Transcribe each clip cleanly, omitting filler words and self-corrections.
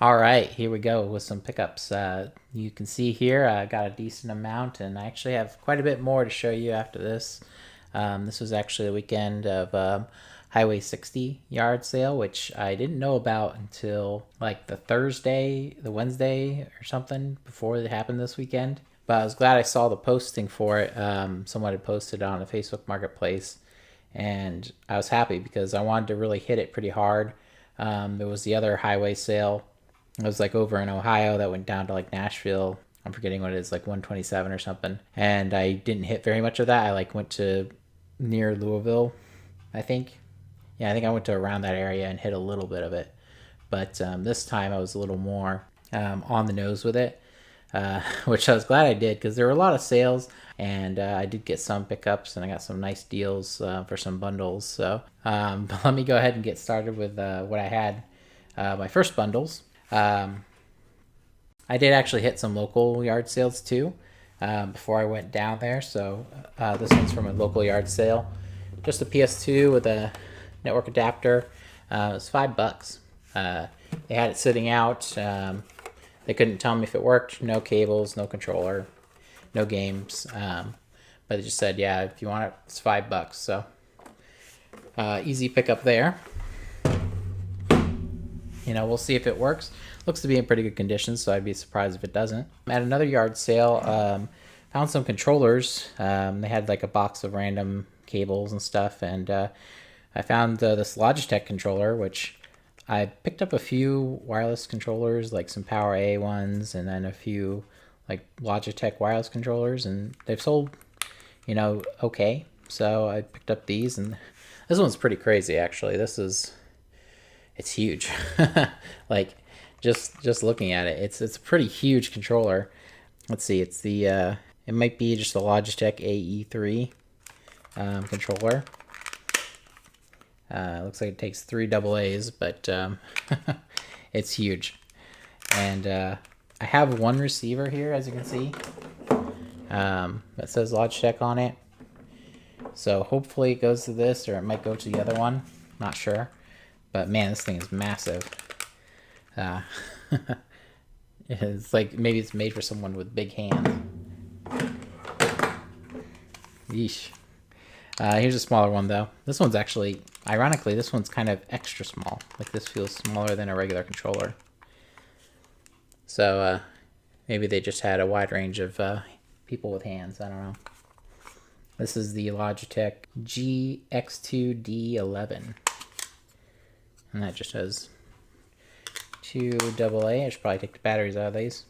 All right, here we go with some pickups. You can see here I got a decent amount, and I actually have quite a bit more to show you after this. This was actually the weekend of Highway 60 yard sale, which I didn't know about until like the Wednesday or something before it happened this weekend. But I was glad I saw the posting for it. Someone had posted it on the Facebook Marketplace, and I was happy because I wanted to really hit it pretty hard. There was the other highway sale. It was like over in Ohio that went down to like Nashville. I'm forgetting what it is, like 127 or something. And I didn't hit very much of that. I like went to near Louisville, I think. Yeah, I think I went to around that area and hit a little bit of it. But this time I was a little more on the nose with it, which I was glad I did because there were a lot of sales, and I did get some pickups and I got some nice deals for some bundles. So but let me go ahead and get started with what I had. My first bundles. I did actually hit some local yard sales too before I went down there. So this one's from a local yard sale. Just a PS2 with a network adapter. It was $5. They had it sitting out. They couldn't tell me if it worked. No cables, no controller, no games. But they just said, yeah, if you want it, it's $5. So easy pickup there. We'll see if it works. Looks to be in pretty good condition, so I'd be surprised if it doesn't. At another yard sale, found some controllers. They had like a box of random cables and stuff, and I found this Logitech controller, which I picked up a few wireless controllers, like some Power A ones, and then a few like Logitech wireless controllers, and they've sold, okay. So I picked up these, and this one's pretty crazy, actually. It's huge. Like just looking at it, it's a pretty huge controller. Let's see, it's the it might be just the Logitech Ae3 controller. Looks like it takes 3 AA's, but it's huge. And I have one receiver here, as you can see, that says Logitech on it. So hopefully it goes to this, or it might go to the other one. Not sure. But man, this thing is massive. It's like maybe it's made for someone with big hands. Yeesh. Here's a smaller one though. This one's actually, ironically, this one's kind of extra small. Like this feels smaller than a regular controller. So maybe they just had a wide range of people with hands. I don't know. This is the Logitech GX2D11. And that just has 2 AA. I should probably take the batteries out of these.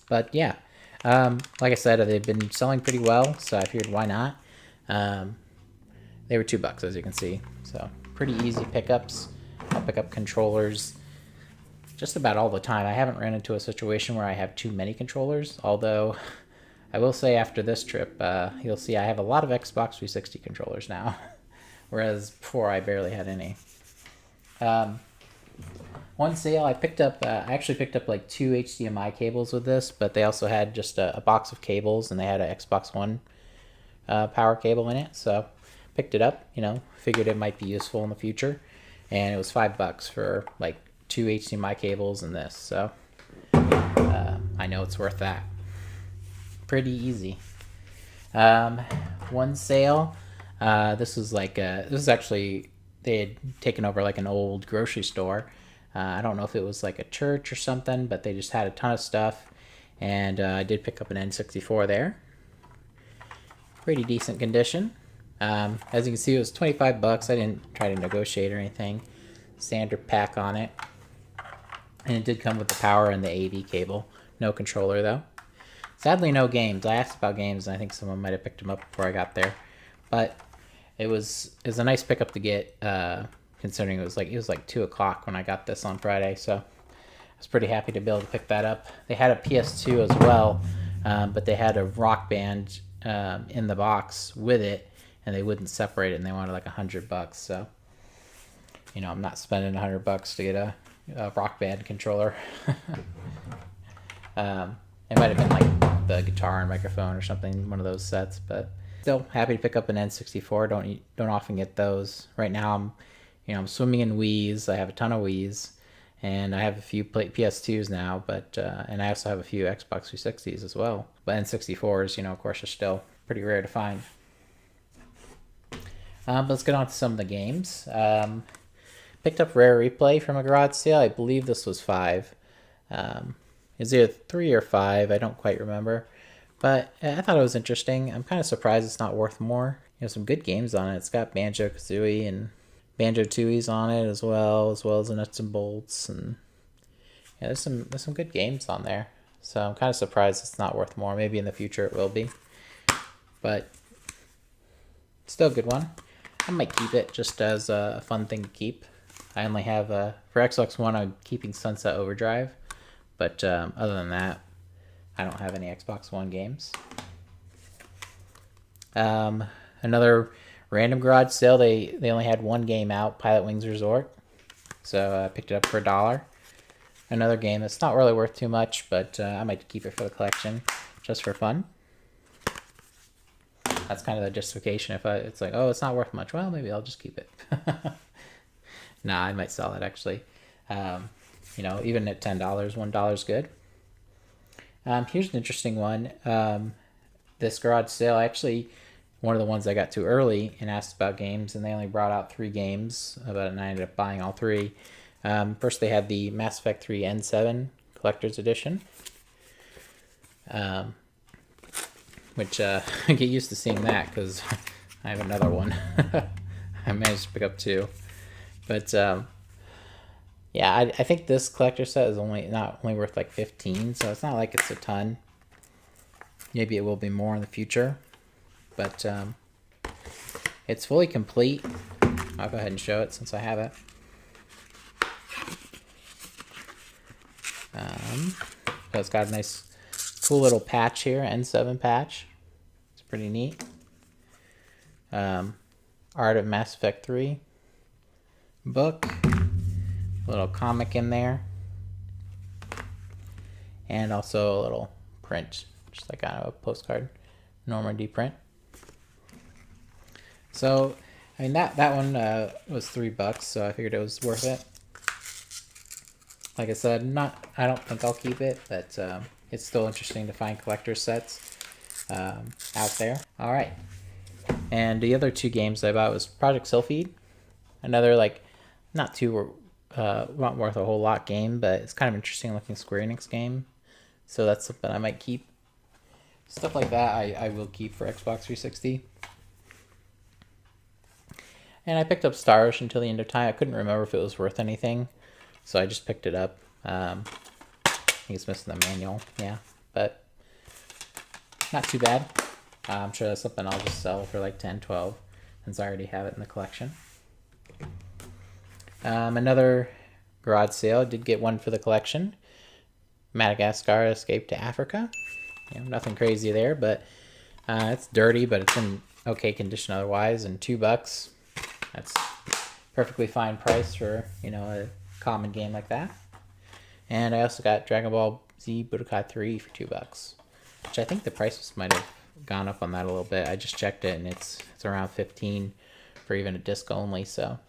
But yeah, like I said, they've been selling pretty well, so I figured why not. They were $2, as you can see. So pretty easy pickups. I'll pick up controllers just about all the time. I haven't ran into a situation where I have too many controllers, although I will say after this trip, you'll see I have a lot of Xbox 360 controllers now, whereas before I barely had any. One sale I picked up, I actually picked up like 2 HDMI cables with this, but they also had just a box of cables, and they had an Xbox One power cable in it, so picked it up, figured it might be useful in the future, and it was $5 for like 2 HDMI cables and this, so I know it's worth that. Pretty easy. One sale, this was actually, they had taken over like an old grocery store. I don't know if it was like a church or something, but they just had a ton of stuff, and I did pick up an N64 there. Pretty decent condition. As you can see, it was $25. I didn't try to negotiate or anything. Standard pack on it, and it did come with the power and the AV cable. No controller though. Sadly, no games. I asked about games, and I think someone might have picked them up before I got there, but it was a nice pickup to get, considering it was like 2 o'clock when I got this on Friday, so I was pretty happy to be able to pick that up. They had a PS2 as well, but they had a Rock Band in the box with it, and they wouldn't separate it, and they wanted like $100. So, I'm not spending $100 to get a Rock Band controller. It might have been like the guitar and microphone or something, one of those sets, but still happy to pick up an N64. Don't often get those. Right now I'm swimming in Wii's. I have a ton of Wii's, And I have a few PS2s now, but and I also have a few Xbox 360s as well. But N64s, of course, are still pretty rare to find. But let's get on to some of the games. Picked up Rare Replay from a garage sale. I believe this was $5. It's either 3 or 5. I don't quite remember. But I thought it was interesting. I'm kind of surprised it's not worth more. Some good games on it. It's got Banjo-Kazooie and Banjo-Tooie's on it as well as the Nuts and Bolts, and yeah, there's some good games on there. So I'm kind of surprised it's not worth more. Maybe in the future it will be, but still a good one. I might keep it just as a fun thing to keep. I only have for Xbox One, I'm keeping Sunset Overdrive, but other than that, I don't have any Xbox One games. Another random garage sale. They only had one game out, Pilot Wings Resort, so I picked it up for $1. Another game that's not really worth too much, but I might keep it for the collection just for fun. That's kind of the justification. If it's like, oh, it's not worth much, well, maybe I'll just keep it. Nah, I might sell it actually. Even at $10, $1 is good. Here's an interesting one. This garage sale, actually, one of the ones I got too early and asked about games, and they only brought out 3 games, and I ended up buying all 3. First, they had the Mass Effect 3 N7 Collector's Edition, which I get used to seeing that because I have another one. I managed to pick up 2. But, yeah, I think this collector set is only worth like $15, so it's not like it's a ton. Maybe it will be more in the future. But it's fully complete. I'll go ahead and show it since I have it. So it's got a nice, cool little patch here, N7 patch. It's pretty neat. Art of Mass Effect 3 book. A little comic in there. And also a little print, just like a postcard, Normandy print. So, I mean, that one was $3, so I figured it was worth it. Like I said, I don't think I'll keep it, but it's still interesting to find collector sets out there. All right, and the other 2 games I bought was Project Selfie, another not worth a whole lot game, but it's kind of interesting looking Square Enix game. So that's something I might keep. Stuff like that I will keep for Xbox 360. And I picked up Star Ocean Until the End of Time. I couldn't remember if it was worth anything, so I just picked it up. I think it's missing the manual, yeah, but not too bad. I'm sure that's something I'll just sell for like $10, $12, since I already have it in the collection. Another garage sale. I did get one for the collection. Madagascar Escape to Africa. Nothing crazy there, but it's dirty, but it's in okay condition otherwise, and $2. That's perfectly fine price for, a common game like that. And I also got Dragon Ball Z Budokai 3 for $2, which I think the prices might have gone up on that a little bit. I just checked it, and it's around $15 for even a disc only, so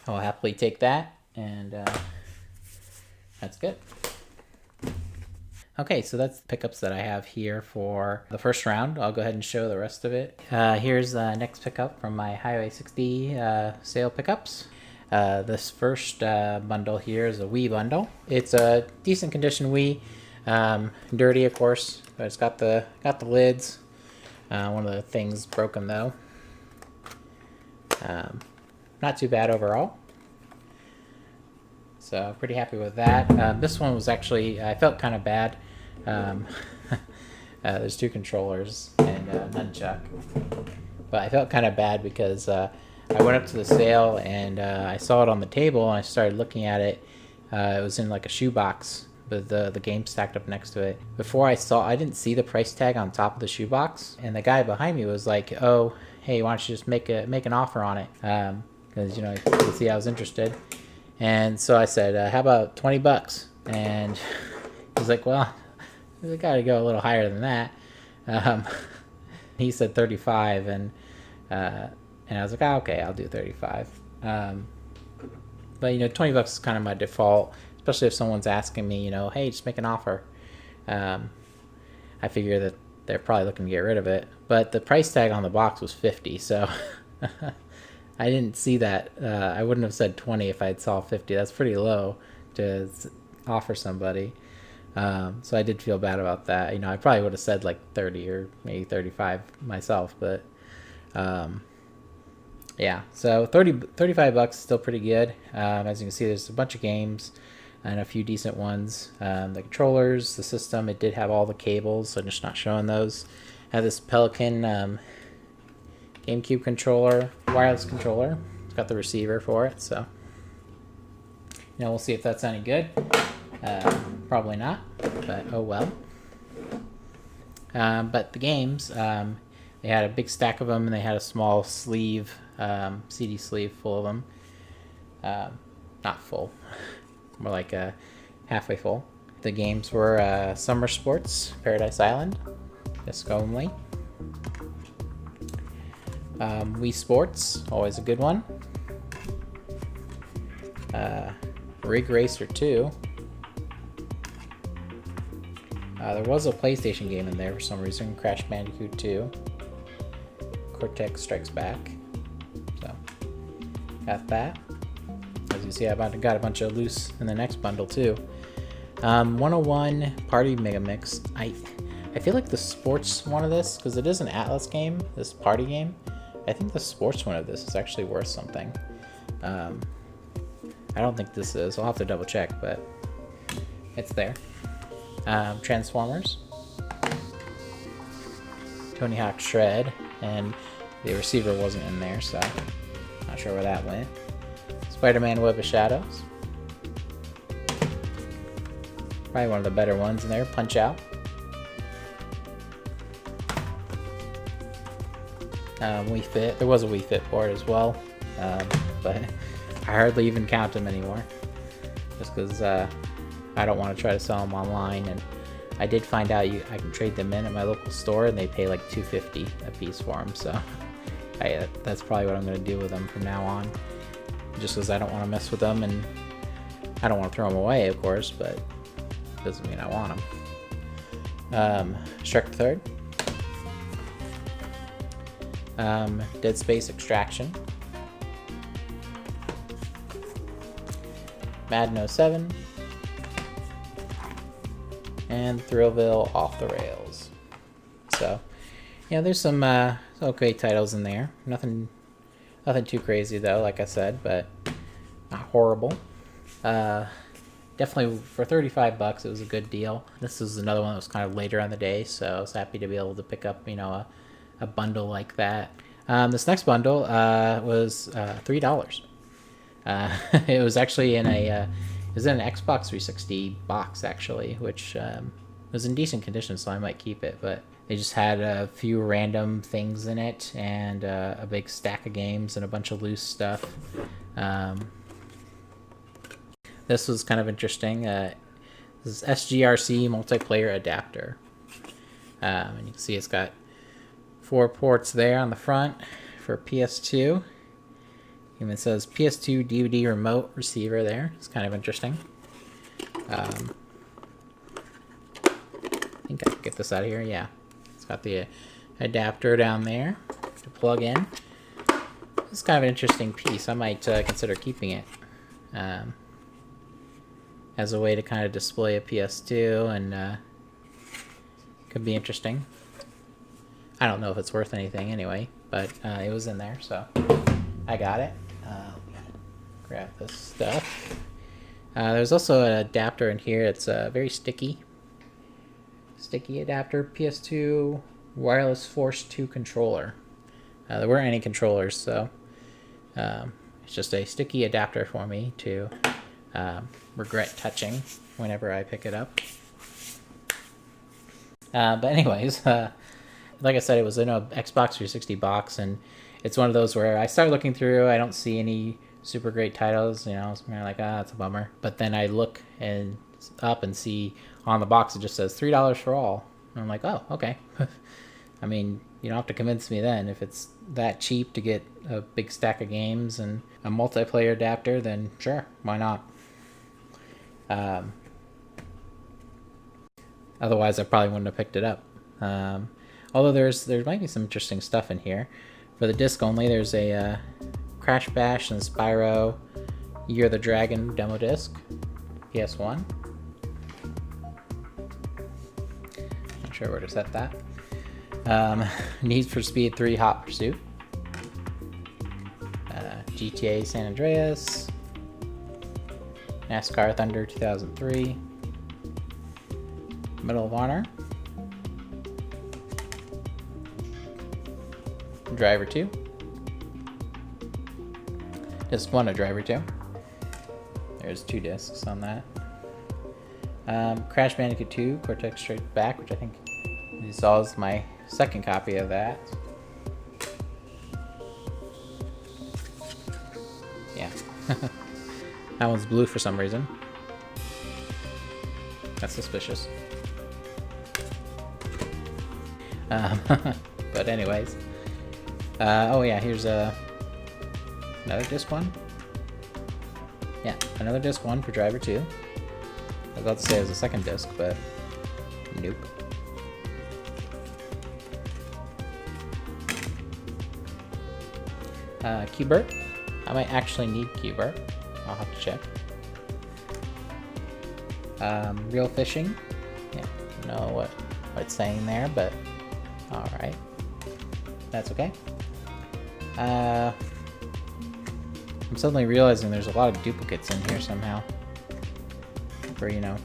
I'll happily take that, and that's good. Okay, so that's the pickups that I have here for the first round. I'll go ahead and show the rest of it. Here's the next pickup from my Highway 60 sale pickups. This first bundle here is a Wii Bundle. It's a decent condition Wii. Dirty, of course, but it's got the lids. One of the things broken though. Not too bad overall. So pretty happy with that. This one was actually, I felt kind of bad. There's 2 controllers and a nunchuck. But I felt kind of bad because I went up to the sale and I saw it on the table and I started looking at it. It was in like a shoebox with the game stacked up next to it. Before I didn't see the price tag on top of the shoebox. And the guy behind me was like, oh, hey, why don't you just make an offer on it? Because, you can see I was interested. And so I said, how about $20? And he's like, well, we got to go a little higher than that. He said 35, and I was like, oh, okay, I'll do 35. But, you know, 20 bucks is kind of my default, especially if someone's asking me, you know, hey, just make an offer. I figure that they're probably looking to get rid of it. But the price tag on the box was 50, so I didn't see that. I wouldn't have said 20 if I saw 50. That's pretty low to offer somebody. So I did feel bad about that. You know, I probably would have said like 30 or maybe 35 myself, but yeah. So 35 bucks is still pretty good. As you can see, there's a bunch of games and a few decent ones. The controllers, the system, it did have all the cables, so I'm just not showing those. I have this Pelican GameCube controller, wireless controller. It's got the receiver for it, so you know, we'll see if that's any good. Probably not, but oh well. But the games, they had a big stack of them, and they had a small sleeve, CD sleeve full of them. Not full, more like halfway full. The games were Summer Sports, Paradise Island, disc only. Wii Sports, always a good one. Rig Racer 2. There was a PlayStation game in there for some reason, Crash Bandicoot 2. Cortex Strikes Back. So, got that. As you can see, I got a bunch of loose in the next bundle too. 101 Party Mega Mix. I feel like the sports one of this, because it is an Atlas game, this party game, I think the sports one of this is actually worth something. I don't think this is. I'll have to double check, but it's there. Transformers. Tony Hawk Shred, and the receiver wasn't in there, so not sure where that went. Spider-Man Web of Shadows. Probably one of the better ones in there. Punch Out. Wii Fit. There was a Wii Fit board as well, but I hardly even count them anymore, just because I don't want to try to sell them online. And I did find out I can trade them in at my local store, and they pay like $2.50 a piece for them. So that's probably what I'm going to do with them from now on, just because I don't want to mess with them, and I don't want to throw them away, of course, but it doesn't mean I want them. Shrek the Third. Dead Space Extraction. Madden 07. And Thrillville Off the Rails. So, yeah, there's some okay titles in there. Nothing too crazy though, like I said, but not horrible. Definitely for 35 bucks, it was a good deal. This is another one that was kind of later on the day, so I was happy to be able to pick up, you know, a bundle like that. This next bundle was $3. It was actually in an Xbox 360 box, actually, which was in decent condition, so I might keep it. But they just had a few random things in it, and a big stack of games and a bunch of loose stuff. This was kind of interesting. This is SGRC multiplayer adapter, and you can see it's got 4 ports there on the front for PS2. And it says PS2 DVD remote receiver there. It's kind of interesting. I think I can get this out of here. Yeah. It's got the adapter down there to plug in. This is kind of an interesting piece. I might consider keeping it as a way to kind of display a PS2, and could be interesting. I don't know if it's worth anything anyway, but it was in there, so I got it. Grab this stuff. There's also an adapter in here. It's a very sticky adapter. PS2 Wireless Force 2 controller. There weren't any controllers, so it's just a sticky adapter for me to regret touching whenever I pick it up. But anyways, like I said, it was in a Xbox 360 box, and it's one of those where I start looking through, I don't see any super great titles, you know, so I'm like, it's a bummer. But then I look up and see on the box it just says $3 for all. And I'm like, oh, okay. I mean, you don't have to convince me then. If it's that cheap to get a big stack of games and a multiplayer adapter, then sure, why not? Otherwise, I probably wouldn't have picked it up. Although there might be some interesting stuff in here. For the disc only, there's a Crash Bash and Spyro Year of the Dragon demo disc, PS1. Not sure where to set that. Need for Speed 3 Hot Pursuit, GTA San Andreas, NASCAR Thunder 2003, Medal of Honor, Driver 2, Disc 1 of Driver 2. There's 2 discs on that. Crash Bandicoot 2 Cortex Strikes Back, which I think this is my second copy of that. Yeah. That one's blue for some reason. That's suspicious. But anyways. Oh yeah, here's another disc 1. Yeah, another disc 1 for Driver 2. I was about to say it was a second disc, but nope. Q*bert. I might actually need Q*bert. I'll have to check. Real Fishing. Yeah, I don't know what it's saying there, but alright. That's okay. I'm suddenly realizing there's a lot of duplicates in here somehow. For, you know,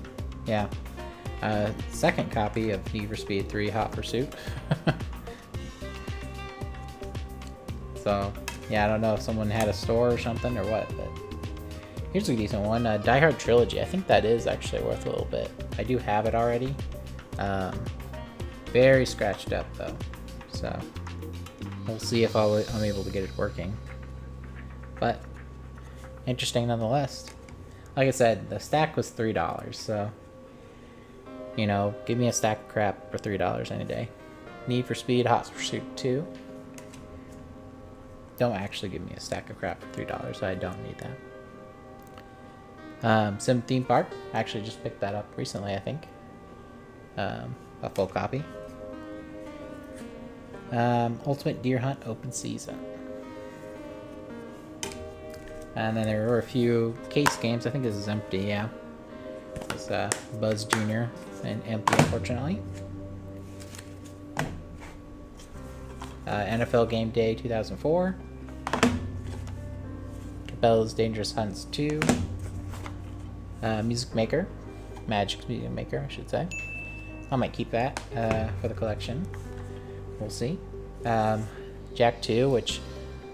yeah. Second copy of Need for Speed 3 Hot Pursuit. So, yeah, I don't know if someone had a store or something or what, but here's a decent one. Die Hard Trilogy. I think that is actually worth a little bit. I do have it already. Very scratched up, though. So, we'll see if I'm able to get it working. But, interesting nonetheless. Like I said, the stack was $3, so, you know, give me a stack of crap for $3 any day. Need for Speed Hot Pursuit 2. Don't actually give me a stack of crap for $3. I don't need that. Sim Theme Park. I actually just picked that up recently, I think. A full copy. Ultimate Deer Hunt Open Season. And then there were a few case games. I think this is empty, yeah. It's Buzz Jr. and empty, unfortunately. NFL Game Day 2004. Cabela's Dangerous Hunts 2. Music Maker. Magic Music Maker, I should say. I might keep that for the collection. We'll see. Jack 2, which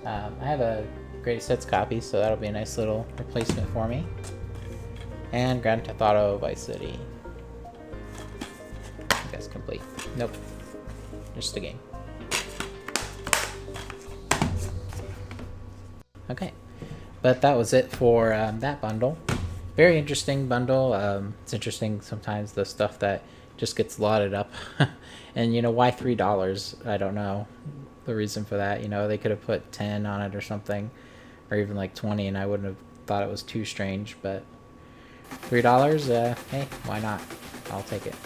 I have a Greatest Hits copy, so that'll be a nice little replacement for me. And Grand Theft Auto Vice City. I think that's complete. Nope. Just a game. Okay. But that was it for that bundle. Very interesting bundle. It's interesting sometimes the stuff that just gets lotted up. And, you know, why $3? I don't know the reason for that. You know, they could have put 10 on it or something. Or even like 20, and I wouldn't have thought it was too strange. But $3, hey, why not? I'll take it.